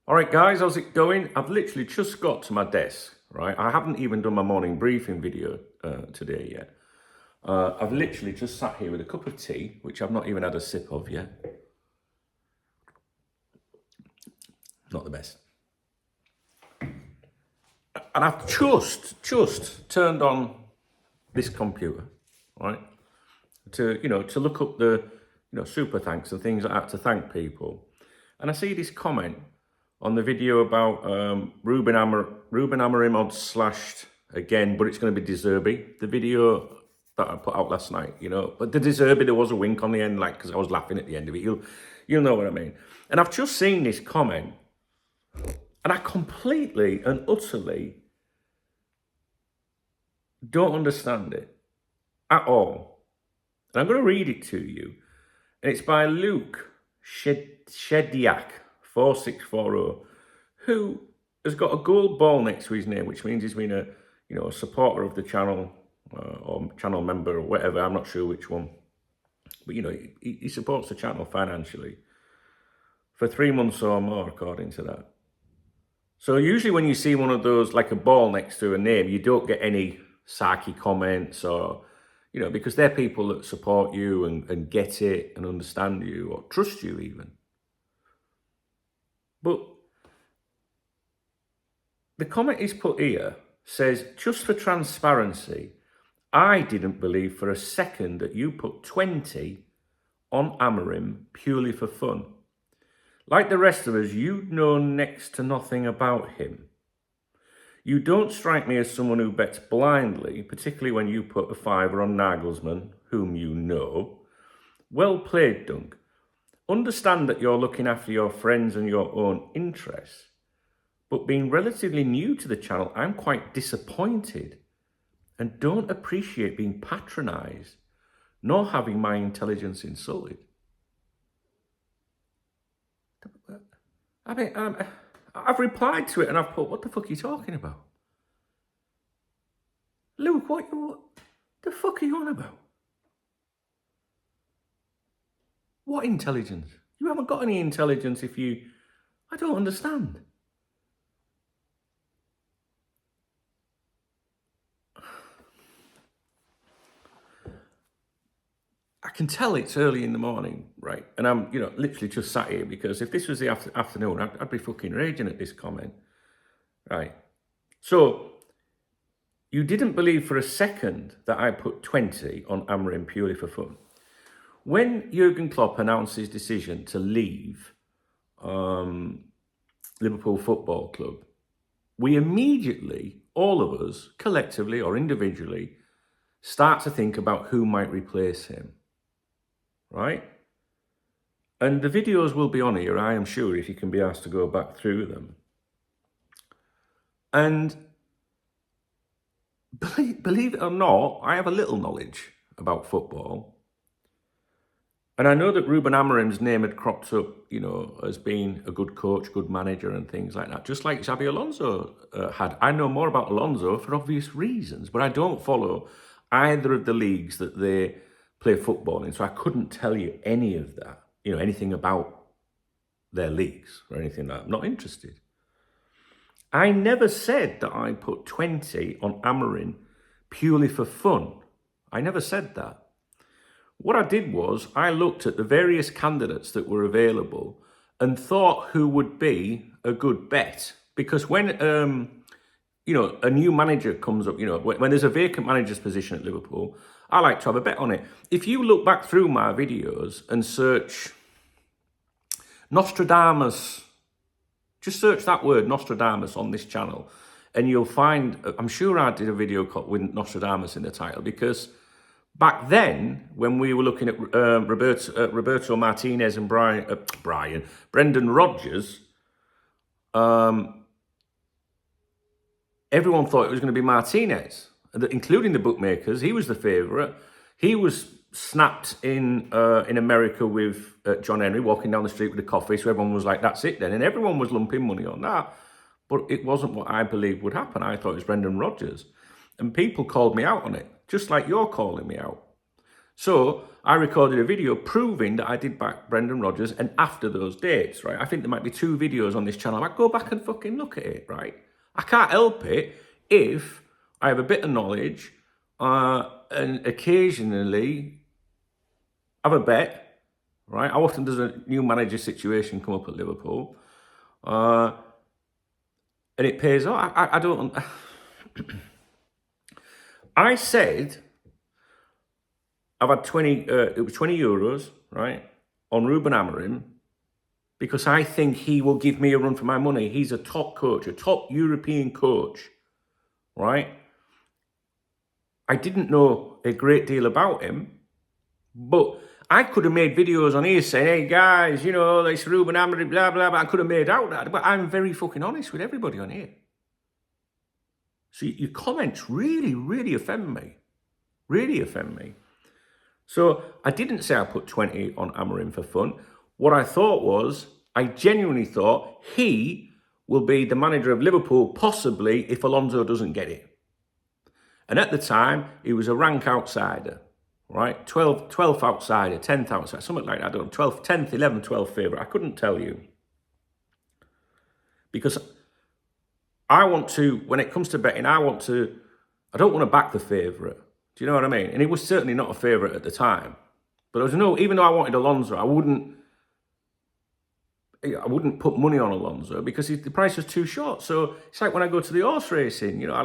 All right, guys, how's it going? I've literally just got to my desk, right? I haven't even done my morning briefing video today yet. I've literally just sat here with a cup of tea, which I've not even had a sip of yet. Not the best. And I've just turned on this computer, right? To look up the, super thanks and things like that to thank people. And I see this comment on the video about Ruben Amorim odds slashed again, but it's going to be De Zerbi. The video that I put out last night, but the De Zerbi, there was a wink on the end, like, because I was laughing at the end of it. You'll know what I mean. And I've just seen this comment, and I completely and utterly don't understand it at all. And I'm going to read it to you. And it's by Luke Shediak 4640, who has got a gold ball next to his name, which means he's been a supporter of the channel or channel member or whatever. I'm not sure which one, but he supports the channel financially for 3 months or more, according to that. So usually when you see one of those, like a ball next to a name, you don't get any sarky comments or, because they're people that support you and get it and understand you or trust you even. But the comment he's put here says, just for transparency, I didn't believe for a second that you put 20 on Amorim purely for fun. Like the rest of us, you know next to nothing about him. You don't strike me as someone who bets blindly, particularly when you put a fiver on Nagelsmann, whom you know. Well played, Dunk. Understand that you're looking after your friends and your own interests, but being relatively new to the channel, I'm quite disappointed and don't appreciate being patronised, nor having my intelligence insulted. I mean, I've replied to it and I've put, what the fuck are you talking about? Luke, what the fuck are you on about? What intelligence? You haven't got any intelligence if you... I don't understand. I can tell it's early in the morning, right? And I'm, literally just sat here because if this was the afternoon, I'd be fucking raging at this comment, right? So, you didn't believe for a second that I put 20 on Amorim purely for fun. When Jurgen Klopp announced his decision to leave Liverpool Football Club, we immediately, all of us, collectively or individually, start to think about who might replace him. Right? And the videos will be on here, I am sure, if you can be asked to go back through them. And believe it or not, I have a little knowledge about football. And I know that Ruben Amorim's name had cropped up, as being a good coach, good manager and things like that, just like Xabi Alonso had. I know more about Alonso for obvious reasons, but I don't follow either of the leagues that they play football in, so I couldn't tell you any of that, anything about their leagues or anything like that. I'm not interested. I never said that I put 20 on Amorim purely for fun. I never said that. What I did was I looked at the various candidates that were available and thought who would be a good bet. Because when, a new manager comes up, when there's a vacant manager's position at Liverpool, I like to have a bet on it. If you look back through my videos and search Nostradamus, just search that word Nostradamus on this channel, and you'll find, I'm sure I did a video with Nostradamus in the title, because back then, when we were looking at Roberto Martinez and Brendan Rodgers, everyone thought it was going to be Martinez, including the bookmakers. He was the favourite. He was snapped in America with John Henry walking down the street with a coffee, so everyone was like, that's it then. And everyone was lumping money on that. But it wasn't what I believed would happen. I thought it was Brendan Rodgers. And people called me out on it, just like you're calling me out. So I recorded a video proving that I did back Brendan Rodgers and after those dates, right? I think there might be 2 videos on this channel. I go back and fucking look at it, right? I can't help it if I have a bit of knowledge and occasionally have a bet, right? How often does a new manager situation come up at Liverpool? And it pays off. I don't... I said... I've had 20, it was 20 euros, right, on Ruben Amorim, because I think he will give me a run for my money. He's a top coach, a top European coach, right? I didn't know a great deal about him, but I could have made videos on here saying, hey guys, you know, this Ruben Amorim, blah, blah, blah. I could have made out that, but I'm very fucking honest with everybody on here. So your comments really, really offend me. Really offend me. So I didn't say I put 20 on Amorim for fun. What I thought was, I genuinely thought he will be the manager of Liverpool, possibly if Alonso doesn't get it. And at the time, he was a rank outsider, right? 12th outsider, 10th outsider, something like that. I don't know, 12th, 10th, 11th, 12th favourite. I couldn't tell you. Because I want to, when it comes to betting, I don't want to back the favourite. Do you know what I mean? And it was certainly not a favourite at the time. But there was no, even though I wanted Alonso, I wouldn't put money on Alonso because the price was too short. So it's like when I go to the horse racing, you know,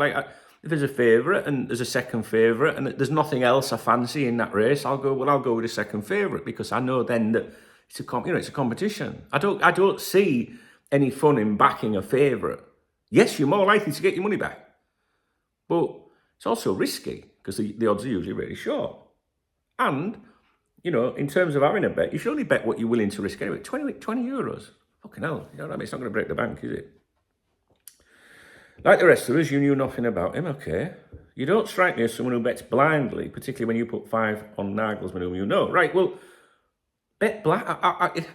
if there's a favourite and there's a second favourite and there's nothing else I fancy in that race, I'll go with a second favourite because I know then that it's a competition. I don't see any fun in backing a favourite. Yes, you're more likely to get your money back, but it's also risky because the odds are usually really short. And, you know, in terms of having a bet, you should only bet what you're willing to risk anyway. 20 euros. Fucking hell. You know what I mean? It's not going to break the bank, is it? Like the rest of us, you knew nothing about him. Okay. You don't strike me as someone who bets blindly, particularly when you put 5 on Nagelsmann, whom you know. Right, well, bet blind.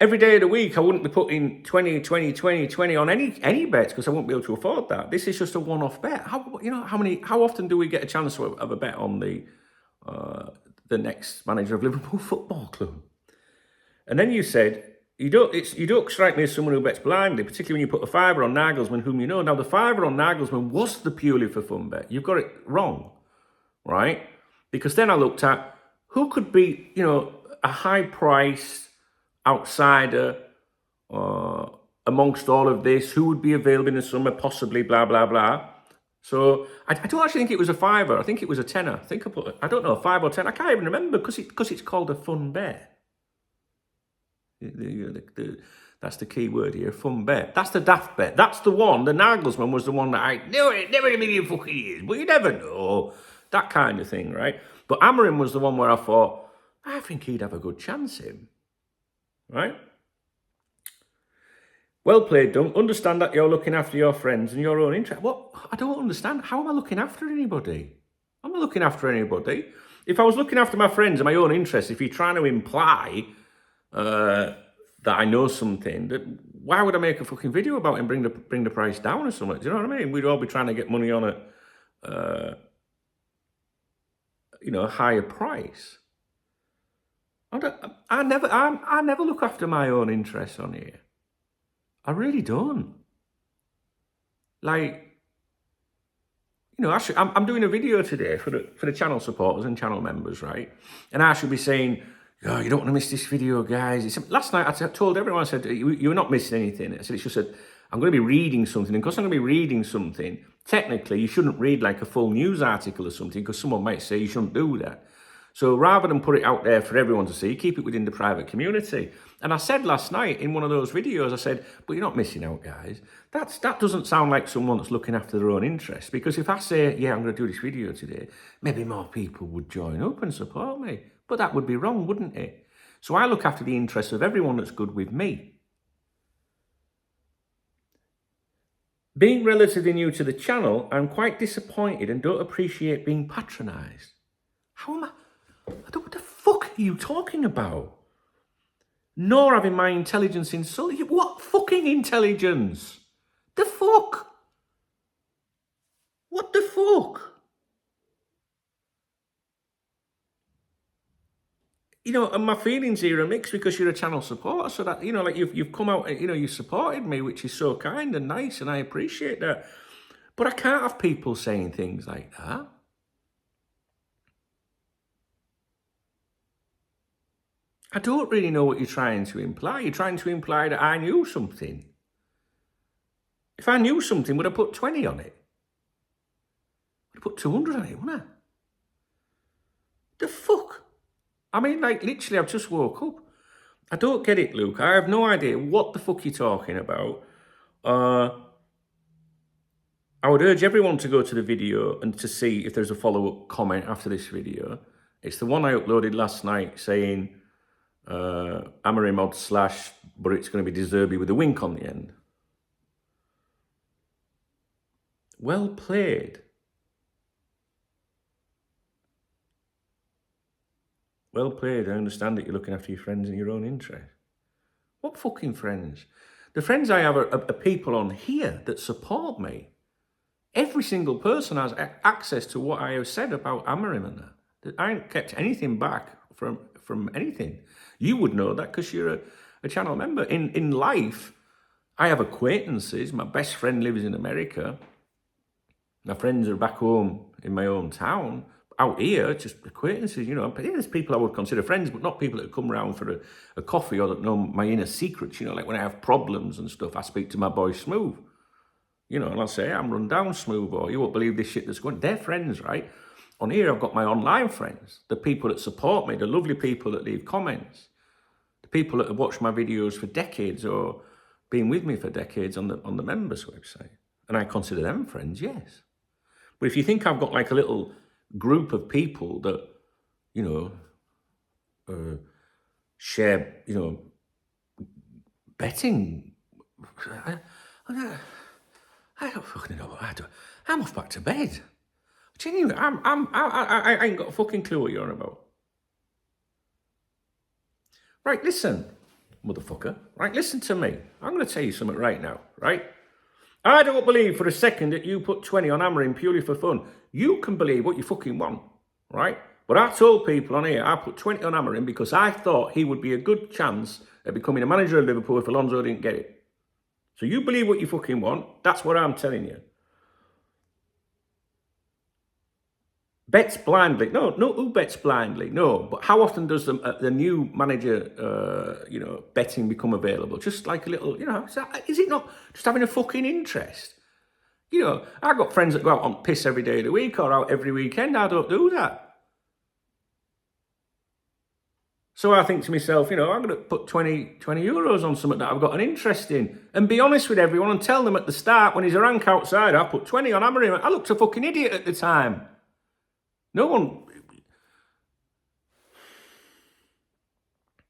Every day of the week, I wouldn't be putting 20 on any bets because I wouldn't be able to afford that. This is just a one-off bet. How often do we get a chance to have a bet on the next manager of Liverpool Football Club? And then you said you don't strike me as someone who bets blindly, particularly when you put a £5 on Nagelsmann, whom you know. Now the £5 on Nagelsmann was the purely for fun bet. You've got it wrong, right? Because then I looked at who could be, you know, a high-priced outsider amongst all of this, who would be available in the summer, possibly, blah, blah, blah. So I don't actually think it was a £5. I think it was a tenner. I don't know, 5 or 10. I can't even remember because it's called a fun bet. That's the key word here, fun bet. That's the daft bet. That's the one. The Nagelsmann was the one that I knew it never in a million fucking years, but you never know. That kind of thing, right? But Amorim was the one where I thought, I think he'd have a good chance, him. Right? Well played, Dunk. Understand that you're looking after your friends and your own interest. What? I don't understand. How am I looking after anybody? I'm not looking after anybody. If I was looking after my friends and my own interests, if you're trying to imply that I know something, why would I make a fucking video about it and bring the price down or something? Do you know what I mean? We'd all be trying to get money on a higher price. I never look after my own interests on here. I really don't. Like, you know, I'm doing a video today for the channel supporters and channel members, right? And I should be saying, oh, you don't want to miss this video, guys. Last night I told everyone, I said, you're not missing anything. I said, it's just that I'm going to be reading something. And because I'm going to be reading something, technically you shouldn't read like a full news article or something because someone might say you shouldn't do that. So rather than put it out there for everyone to see, keep it within the private community. And I said last night in one of those videos, I said, but you're not missing out, guys. That doesn't sound like someone that's looking after their own interests. Because if I say, yeah, I'm going to do this video today, maybe more people would join up and support me. But that would be wrong, wouldn't it? So I look after the interests of everyone that's good with me. Being relatively new to the channel, I'm quite disappointed and don't appreciate being patronised. How am I? What the fuck are you talking about? Nor having my intelligence insulted. What fucking intelligence? The fuck? What the fuck? you know, and my feelings here are mixed because you're a channel supporter. So that, you know, like you've come out, you know, you supported me, which is so kind and nice, and I appreciate that. But I can't have people saying things like that. I don't really know what you're trying to imply. You're trying to imply that I knew something. If I knew something, would I put 20 on it? Would I put 200 on it, wouldn't I? The fuck? I mean, like, literally, I've just woke up. I don't get it, Luke. I have no idea what the fuck you're talking about. I would urge everyone to go to the video and to see if there's a follow-up comment after this video. It's the one I uploaded last night saying... Amorim mod / but it's going to be De Zerbi with a wink on the end. Well played. Well played. I understand that you're looking after your friends in your own interest. What fucking friends? The friends I have are people on here that support me. Every single person has access to what I have said about Amorim and that. I ain't kept anything back from anything. You would know that because you're a channel member. In life, I have acquaintances. My best friend lives in America. My friends are back home in my own town. Out here, just acquaintances, you know. There's people I would consider friends, but not people that come around for a coffee or that know my inner secrets. You know, like when I have problems and stuff, I speak to my boy Smooth. You know, and I'll say, I'm run down, Smooth, or you won't believe this shit that's going. They're friends, right? On here, I've got my online friends, the people that support me, the lovely people that leave comments, the people that have watched my videos for decades or been with me for decades on the members website. And I consider them friends, yes. But if you think I've got like a little group of people that, you know, share, you know, betting, I don't fucking know what I do. I'm off back to bed. Genuinely, I ain't got a fucking clue what you're on about. Right, listen, motherfucker. Right, listen to me. I'm going to tell you something right now, right? I don't believe for a second that you put 20 on Amorim purely for fun. You can believe what you fucking want, right? But I told people on here I put 20 on Amorim because I thought he would be a good chance at becoming a manager of Liverpool if Alonso didn't get it. So you believe what you fucking want. That's what I'm telling you. Bets blindly. No, who bets blindly? No, but how often does the new manager, you know, betting become available? Just like a little, you know, is it not just having a fucking interest? You know, I've got friends that go out on piss every day of the week or out every weekend. I don't do that. So I think to myself, you know, I'm going to put 20 euros on something that I've got an interest in and be honest with everyone and tell them at the start when he's a rank outside, I put 20 on Amorim. I looked a fucking idiot at the time. No one...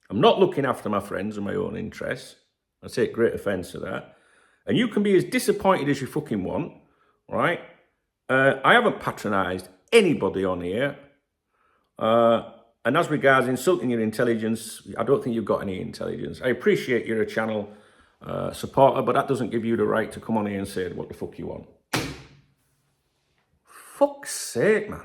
I'm not looking after my friends and my own interests. I take great offence to that. And you can be as disappointed as you fucking want, right? I haven't patronised anybody on here. And as regards insulting your intelligence, I don't think you've got any intelligence. I appreciate you're a channel supporter, but that doesn't give you the right to come on here and say what the fuck you want. Fuck's sake, man.